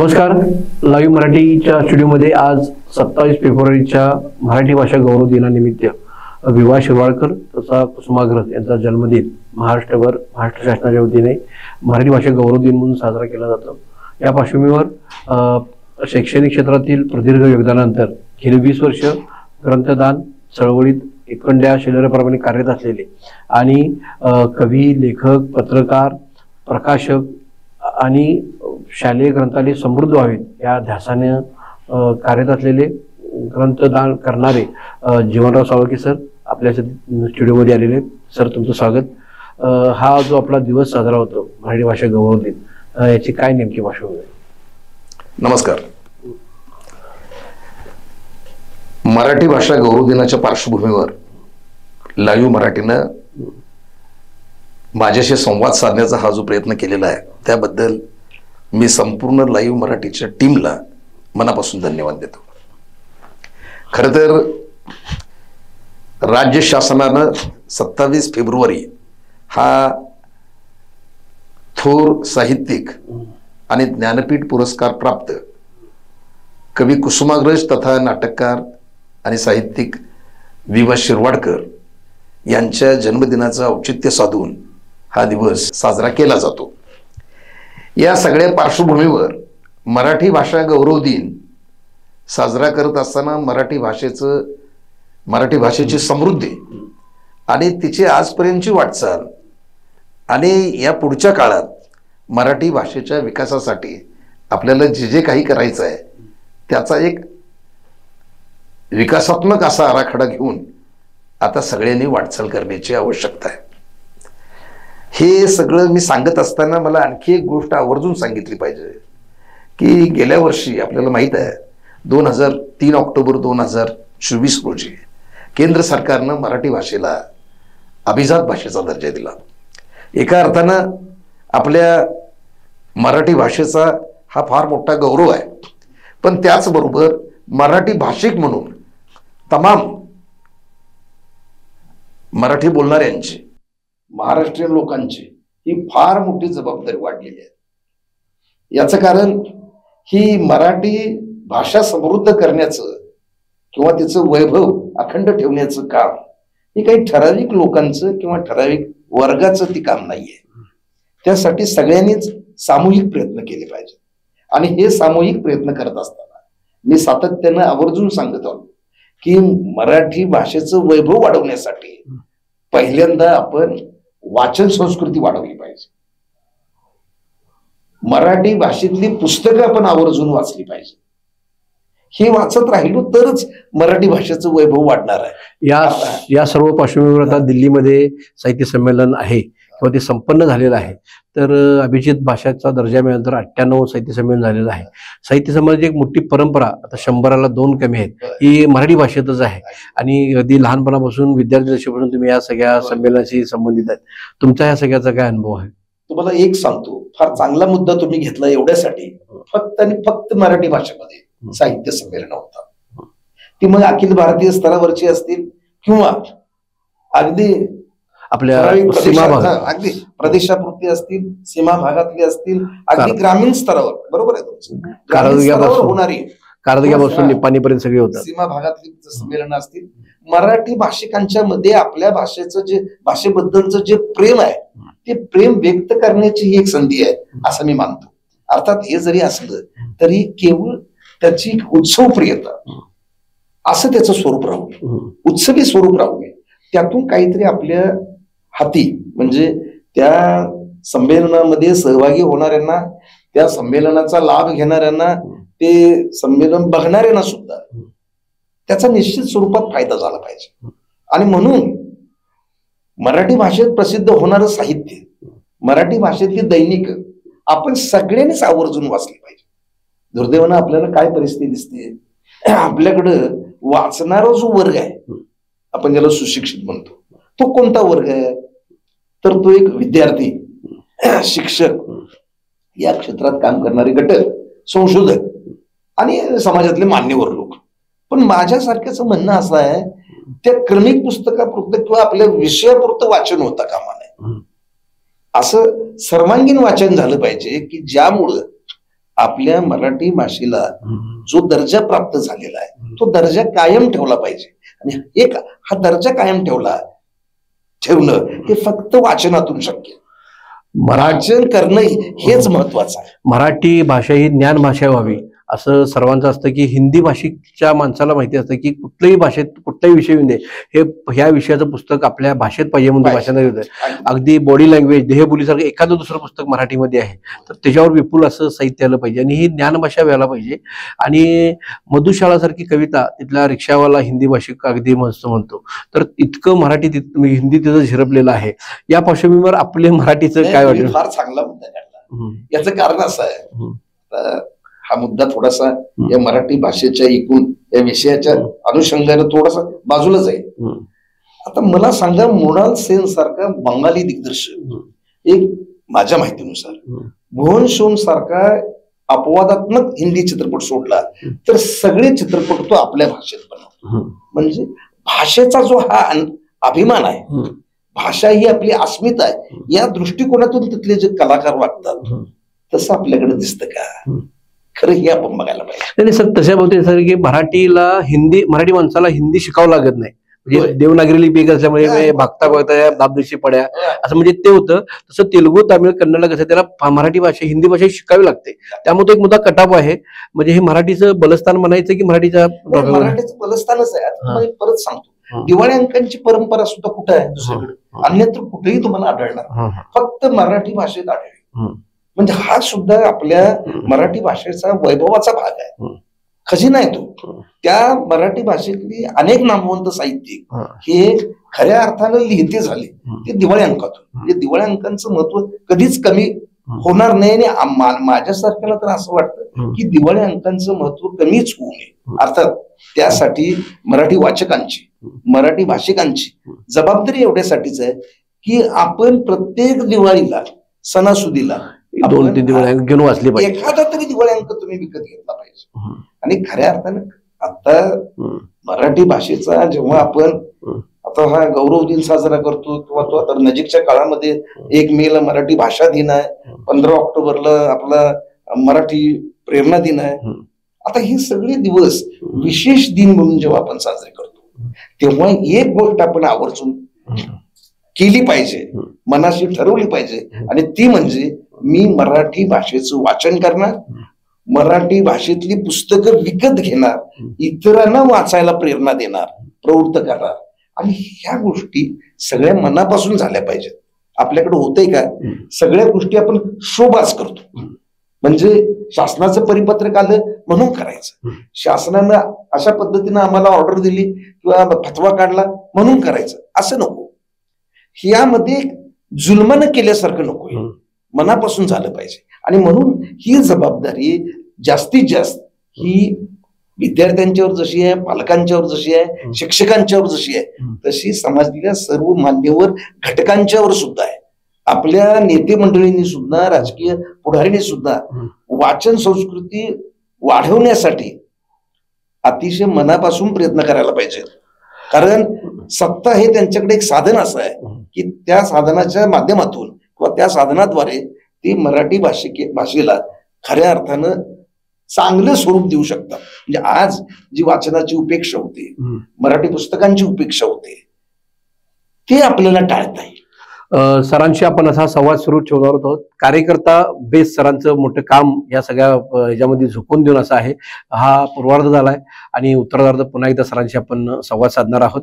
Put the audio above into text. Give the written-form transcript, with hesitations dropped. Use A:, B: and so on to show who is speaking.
A: नमस्कार. लाईव्ह मराठीच्या स्टुडिओमध्ये आज 27 फेब्रुवारीच्या मराठी भाषा गौरव दिनानिमित्त विवा शिरवाडकर तथा कुसुमाग्रज यांचा जन्मदिन महाराष्ट्र शासनाच्या वतीने मराठी भाषा गौरव दिन म्हणून साजरा केला जातो. या पार्श्वभूमीवर शैक्षणिक क्षेत्रातील प्रदीर्घ योगदानानंतर गेली 20 वर्ष ग्रंथदान चळवळीत एकंड्या शिलेदाराप्रमाणे कार्यरत असलेले आणि कवी, लेखक, पत्रकार, प्रकाशक आणि शालेय ग्रंथालय समृद्ध व्हावेत या ध्यासाने कार्यरत असलेले ग्रंथदान करणारे जीवनराव साळुंखे सर आपल्या स्टुडिओमध्ये आलेले. सर, तुमचं स्वागत. हा जो आपला दिवस साजरा होतो मराठी भाषा गौरव दिन, याची काय नेमकी पार्श्वभूमी?
B: नमस्कार. मराठी भाषा गौरव दिनाच्या पार्श्वभूमीवर लाईव्ह मराठीनं माझ्याशी संवाद साधण्याचा हा जो प्रयत्न केलेला आहे त्याबद्दल मी संपूर्ण लाईव्ह मराठीच्या टीमला मनापासून धन्यवाद देतो. खरं तर राज्य शासनानं 27 फेब्रुवारी हा थोर साहित्यिक आणि ज्ञानपीठ पुरस्कार प्राप्त कवी कुसुमाग्रज तथा नाटककार आणि साहित्यिक विवा शिरवाडकर यांच्या जन्मदिनाचं औचित्य साधून हा दिवस साजरा केला जातो. या सगळ्या पार्श्वभूमीवर मराठी भाषा गौरव दिन साजरा करत असताना मराठी भाषेची समृद्धी आणि तिची आजपर्यंतची वाटचाल आणि या पुढच्या काळात मराठी भाषेच्या विकासासाठी आपल्याला जे जे काही करायचं आहे त्याचा एक विकासात्मक असा आराखडा घेऊन आता सगळ्यांनी वाटचाल करण्याची आवश्यकता आहे. हे सगळं मी सांगत असताना मला आणखी एक गोष्ट आवर्जून सांगितली पाहिजे की गेल्या वर्षी आपल्याला माहित आहे 3 ऑक्टोबर 2024 रोजी केंद्र सरकारनं मराठी भाषेला अभिजात भाषेचा दर्जा दिला. एका अर्थानं आपल्या मराठी भाषेचा हा फार मोठा गौरव आहे, पण त्याचबरोबर मराठी भाषिक म्हणून तमाम मराठी बोलणाऱ्यांची, महाराष्ट्रीयन लोकांची ही फार मोठी जबाबदारी वाढलेली आहे. याचं कारण ही मराठी भाषा समृद्ध करण्याचं किंवा तिचं वैभव अखंड ठेवण्याचं काम हे काही ठराविक लोकांचं किंवा ठराविक वर्गाचं ती काम नाहीये. त्यासाठी सगळ्यांनीच सामूहिक प्रयत्न केले पाहिजे. आणि हे सामूहिक प्रयत्न करत असताना मी सातत्यानं आवर्जून सांगत आलो की मराठी भाषेचं वैभव वाढवण्यासाठी पहिल्यांदा आपण वाचन संस्कृती वाढवली पाहिजे. मराठी भाषेतली पुस्तकं आपण आवर्जून वाचली पाहिजे. हे वाचत राहिलो तरच मराठी भाषेचं वैभव वाढणार आहे.
A: या सर्व पार्श्वभूमीवर आता दिल्लीमध्ये साहित्य संमेलन आहे किंवा ते संपन्न झालेलं आहे. तर अभिजित भाषेचा दर्जा मिळाल्यानंतर 98 साहित्य संमेलन झालेलं आहे. साहित्य संमेलनाची एक मोठी परंपरा आता 100ला 2 कमी आहेत ही मराठी भाषेतच आहे. आणि अगदी लहानपणापासून विद्यार्थी दशेपासून तुम्ही या सगळ्या संमेलनाशी संबंधित आहेत. तुमचा या सगळ्याचा काय अनुभव आहे?
B: तुम्हाला एक सांगतो, फार चांगला मुद्दा तुम्ही घेतला. एवढ्यासाठी फक्त आणि फक्त मराठी भाषेमध्ये साहित्य संमेलन होतात. ती मग अखिल भारतीय स्तरावरची असतील किंवा अगदी
A: आपल्या
B: सीमा भागात अगदी प्रदेशापुरती असतील, सीमा भागातली असतील, अगदी ग्रामीण स्तरावर. बरोबर आहे तुमचं. होणारी
A: कारदग्यापासून निपाणीपर्यंत सगळे होतात.
B: सीमा भागातली संमेलन असतील. मराठी भाषिकांच्या मध्ये आपल्या भाषेचं जे भाषेबद्दलचं जे प्रेम आहे ते प्रेम व्यक्त करण्याची ही एक संधी आहे असं मी मानतो. अर्थात हे जरी असलं तरी केवळ त्याची उत्सवप्रियता असं त्याचं स्वरूप राहू नये, उत्सवी स्वरूप राहू नये. त्यातून काहीतरी आपल्या हाती म्हणजे त्या संमेलनामध्ये सहभागी होणाऱ्यांना, त्या संमेलनाचा लाभ घेणाऱ्यांना, ते संमेलन बघणाऱ्यांना सुद्धा त्याचा निश्चित स्वरूपात फायदा झाला पाहिजे. आणि म्हणून मराठी भाषेत प्रसिद्ध होणारं साहित्य, मराठी भाषेतली दैनिक आपण सगळ्यांनीच आवर्जून वाचली पाहिजे. दुर्दैवानं आपल्याला काय परिस्थिती दिसते, आपल्याकडं वाचणारा जो वर्ग आहे आपण ज्याला सुशिक्षित म्हणतो तो कोणता वर्ग आहे? तर तो एक विद्यार्थी, शिक्षक, या क्षेत्रात काम करणारे घटक, संशोधक आणि समाजातले मान्यवर लोक. पण माझ्यासारख्याचं म्हणणं असं आहे त्या क्रमिक पुस्तकापुरतं किंवा आपल्या विषयापुरतं वाचन होता कामा नये. असं सर्वांगीण वाचन झालं पाहिजे की ज्यामुळं आपल्या मराठी भाषेला जो दर्जा प्राप्त झालेला आहे तो दर्जा कायम ठेवला पाहिजे. आणि एक हा दर्जा कायम ठेवणं हे फक्त वाचनातून शक्य आहे. वाचन करणं हेच महत्वाचं आहे.
A: मराठी भाषा ही ज्ञान भाषा व्हावी असं सर्वांचं असतं की हिंदी भाषिकच्या माणसाला माहिती असतं की कुठल्याही भाषेत कुठलाही विषय येऊ दे हे ह्या विषयाचं पुस्तक आपल्या भाषेत पाहिजे म्हणून भाषांतर होतं. अगदी बॉडी लँग्वेज देहबोलीसारखं एखादं दुसरं पुस्तक मराठीमध्ये आहे तर त्याच्यावर विपुल असं साहित्य आलं पाहिजे आणि ही ज्ञान भाषा व्हायला पाहिजे. आणि मधुशाळासारखी कविता तिथला रिक्षावाला हिंदी भाषिक अगदी मस्त म्हणतो तर इतकं मराठी हिंदी तिथं झिरपलेलं आहे. या पार्श्वभूमीवर आपले मराठीचं काय वाटतं?
B: फार चांगला मुद्दा काढला. याचं कारण असं आहे, हा मुद्दा थोडासा या मराठी भाषेच्या एकूण या विषयाच्या अनुषंगाने थोडासा बाजूला जाईल. आता मला सांगा, मृणाल सेन सारखा बंगाली दिग्दर्शक एक माझ्या माहितीनुसार भुवन शोम सारखा अपवादात्मक हिंदी चित्रपट सोडला तर सगळे चित्रपट तो आपल्या भाषेत बनवतो. म्हणजे भाषेचा जो हा अभिमान आहे, भाषा ही आपली अस्मिता आहे, या दृष्टिकोनातून तिथले जे कलाकार वागतात तसं आपल्याकडे दिसतं का? खरं हे आपण बघायला पाहिजे.
A: सर तशा बाबतीत सर की मराठी माणसाला हिंदी शिकावं लागत नाही. म्हणजे देवनागरी लिपी एक असल्यामुळे भागता बघता दाबदेशी पड्या असं म्हणजे ते होतं. तसं तेलुगू तामिळ कन्नडला कसं त्याला मराठी भाषा हिंदी भाषा शिकावी लागते. त्यामुळे तो एक मुद्दा कटाप आहे. म्हणजे हे मराठीचं बलस्थान म्हणायचं की
B: मराठीचं बलस्थानच आहे. आता मी परत सांगतो, दिवाळी अंकांची परंपरा सुद्धा कुठं आहे दुसरीकडे? अन्यत्र कुठेही तुम्हाला आढळणार, फक्त मराठी भाषेत आढळेल. म्हणजे हा सुद्धा आपल्या मराठी भाषेचा वैभवाचा भाग आहे, खजिना आहे तो. त्या मराठी भाषेतली अनेक नामवंत साहित्यिक हे खऱ्या अर्थानं लिहिते झाले ते दिवाळी अंकातून. म्हणजे दिवाळी अंकांचं महत्व कधीच कमी होणार नाही. आणि माझ्यासारख्याला तर असं वाटतं की दिवाळी अंकांचं महत्व कमीच होऊ नये. अर्थात त्यासाठी मराठी वाचकांची, मराठी भाषिकांची जबाबदारी एवढ्यासाठीच आहे की आपण प्रत्येक दिवाळीला, सणासुदीला
A: 2-3 दिवाळी अंक घेऊन वाचले पाहिजे.
B: एखादा तरी दिवाळी अंक तुम्ही विकत घेतला पाहिजे. आणि खऱ्या अर्थानं आता मराठी भाषेचा जेव्हा आपण आता हा गौरव दिन साजरा करतो किंवा तो आता नजीकच्या काळामध्ये 1 मेला मराठी भाषा दिन आहे, 15 ऑक्टोबरला आपला मराठी प्रेरणा दिन आहे. आता हे सगळे दिवस विशेष दिन म्हणून जेव्हा आपण साजरे करतो तेव्हा एक गोष्ट आपण आवर्जून केली पाहिजे, मनाशी ठरवली पाहिजे, आणि ती म्हणजे मी मराठी भाषेचं वाचन करणार, मराठी भाषेतली पुस्तकं विकत घेणार, इतरांना वाचायला प्रेरणा देणार, प्रवृत्त करणार. आणि ह्या गोष्टी सगळ्या मनापासून झाल्या पाहिजेत. आपल्याकडे होतंय का, सगळ्या गोष्टी आपण शोबाच करतो. म्हणजे शासनाचं परिपत्रक आलं म्हणून करायचं, शासनानं अशा पद्धतीनं आम्हाला ऑर्डर दिली किंवा फतवा काढला म्हणून करायचं, असं नको. यामध्ये जुलमानं केल्यासारखं नको, मनापासून झालं पाहिजे. आणि म्हणून ही जबाबदारी जास्तीत जास्त ही विद्यार्थ्यांच्यावर जशी आहे, पालकांच्यावर जशी आहे, शिक्षकांच्यावर जशी आहे, तशी समाजातल्या सर्व मान्यवर घटकांच्यावर सुद्धा आहे. आपल्या नेते मंडळींनी सुद्धा, राजकीय पुढाऱ्यांनी सुद्धा वाचन संस्कृती वाढवण्यासाठी अतिशय मनापासून प्रयत्न करायला पाहिजे. कारण सत्ता हे त्यांच्याकडे एक साधन असं आहे की त्या साधनाच्या माध्यमातून किंवा त्या साधनाद्वारे ती मराठी भाषेला खऱ्या अर्थानं चांगलं स्वरूप देऊ शकतात. म्हणजे आज जी वाचनाची उपेक्षा होते, मराठी पुस्तकांची उपेक्षा होते, ते आपल्याला टाळता येईल.
A: सरांशी आपण असा संवाद सुरू ठेवणार आहोत. कार्यकर्ता बेस सरांचं मोठं काम या सगळ्या ह्याच्यामध्ये झोकून देऊन असं आहे. हा पूर्वार्ध झालाय आणि उत्तरार्ध पुन्हा एकदा सरांशी आपण संवाद साधणार आहोत.